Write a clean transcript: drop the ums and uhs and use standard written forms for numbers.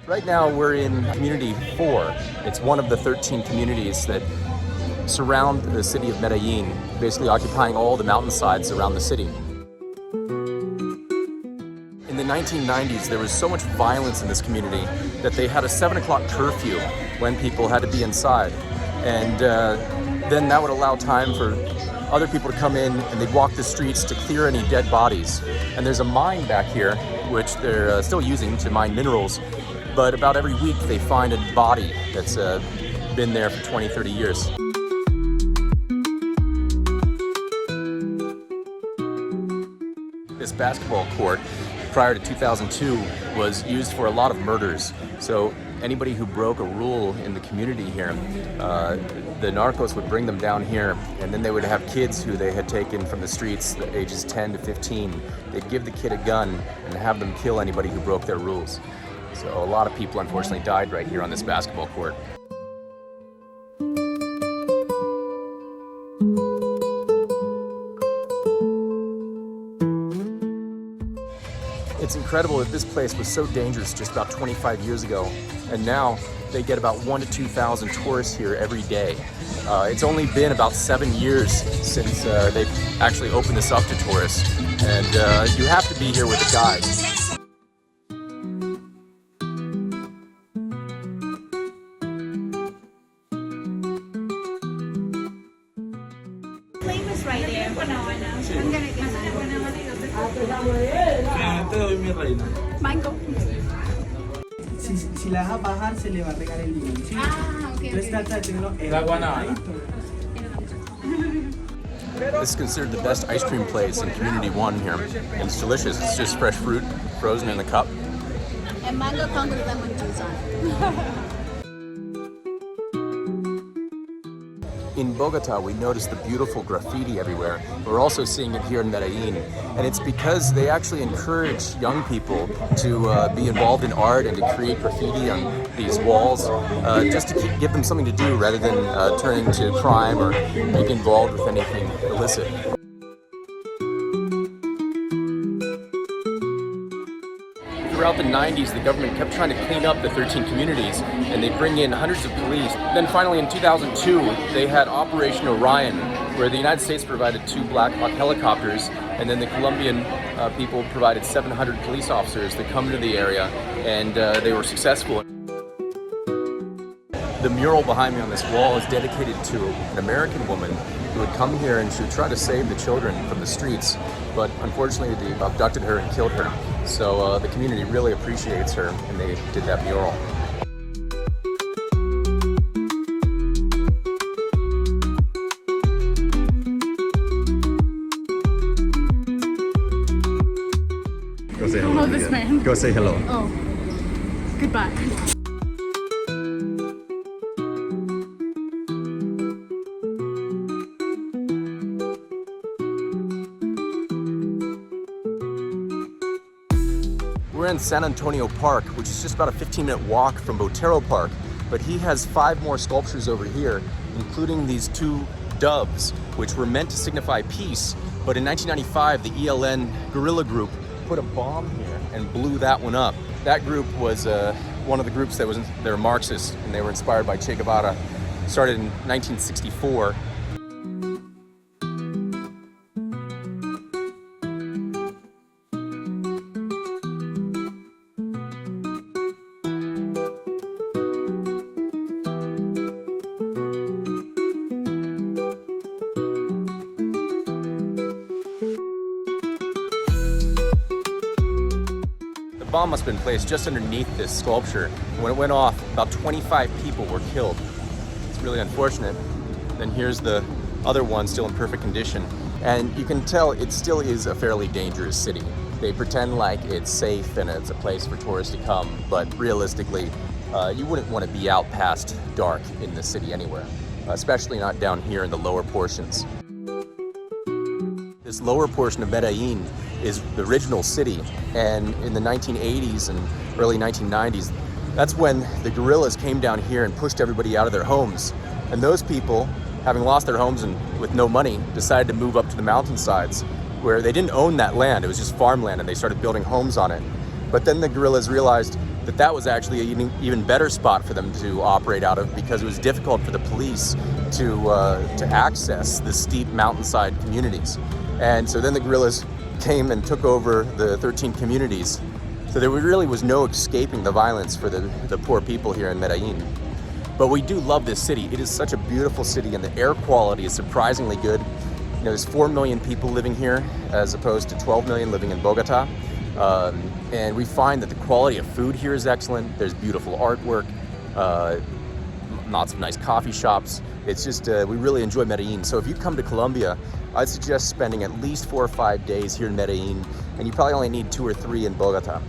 Right now we're in Community 4. It's one of the 13 communities that surround the city of Medellin, basically occupying all the mountainsides around the city. In the 1990s, there was so much violence in this community that they had a 7 o'clock curfew when people had to be inside. And then that would allow time for other people to come in and they'd walk the streets to clear any dead bodies. And there's a mine back here, which they're still using to mine minerals. But about every week they find a body that's been there for 20, 30 years. This basketball court, prior to 2002, was used for a lot of murders. So anybody who broke a rule in the community here, the narcos would bring them down here, and then they would have kids who they had taken from the streets, the ages 10 to 15. They'd give the kid a gun and have them kill anybody who broke their rules. So a lot of people unfortunately died right here on this basketball court. It's incredible that this place was so dangerous just about 25 years ago, and now they get about 1,000 to 2,000 tourists here every day. It's only been about 7 years since they've actually opened this up to tourists, and you have to be here with a guide. Famous right there. I'm gonna get mango. Si la deja bajar, se le va a regar el limón. ¿Sí? Okay. Entonces trata de tenerlo This is considered the best ice cream place in Community 1 here, and it's delicious. It's just fresh fruit frozen in the cup. And mango come with lemon juice on it. In Bogota, we noticed the beautiful graffiti everywhere. We're also seeing it here in Medellin, and it's because they actually encourage young people to be involved in art and to create graffiti on these walls, just to give them something to do rather than turning to crime or being involved with anything illicit. Throughout the 90s, the government kept trying to clean up the 13 communities, and they bring in hundreds of police. Then finally in 2002, they had Operation Orión, where the United States provided 2 Black Hawk helicopters, and then the Colombian people provided 700 police officers to come to the area, and they were successful. The mural behind me on this wall is dedicated to an American woman who would come here and she would try to save the children from the streets, but unfortunately they abducted her and killed her. So the community really appreciates her, and they did that mural. Go say hello. Oh, this man. Go say hello. Oh, goodbye. We're in San Antonio Park, which is just about a 15-minute walk from Botero Park, but he has 5 more sculptures over here, including these 2 doves, which were meant to signify peace, but in 1995, the ELN guerrilla group put a bomb here and blew that one up. That group was one of the groups that they were Marxist, and they were inspired by Che Guevara. Started in 1964. The bomb must have been placed just underneath this sculpture. When it went off, about 25 people were killed. It's really unfortunate. Then here's the other one still in perfect condition. And you can tell it still is a fairly dangerous city. They pretend like it's safe and it's a place for tourists to come, but realistically, you wouldn't want to be out past dark in the city anywhere, especially not down here in the lower portions. This lower portion of Medellin is the original city, and in the 1980s and early 1990s, that's when the guerrillas came down here and pushed everybody out of their homes. And those people, having lost their homes and with no money, decided to move up to the mountainsides, where they didn't own that land. It was just farmland, and they started building homes on it. But then the guerrillas realized that that was actually an even better spot for them to operate out of, because it was difficult for the police to access the steep mountainside communities. And so then the guerrillas came and took over the 13 communities. So there really was no escaping the violence for the poor people here in Medellin. But we do love this city. It is such a beautiful city, and the air quality is surprisingly good. You know, there's 4 million people living here as opposed to 12 million living in Bogota. And we find that the quality of food here is excellent. There's beautiful artwork, lots of nice coffee shops. It's just, we really enjoy Medellin. So if you come to Colombia, I'd suggest spending at least 4 or 5 days here in Medellin, and you probably only need 2 or 3 in Bogota.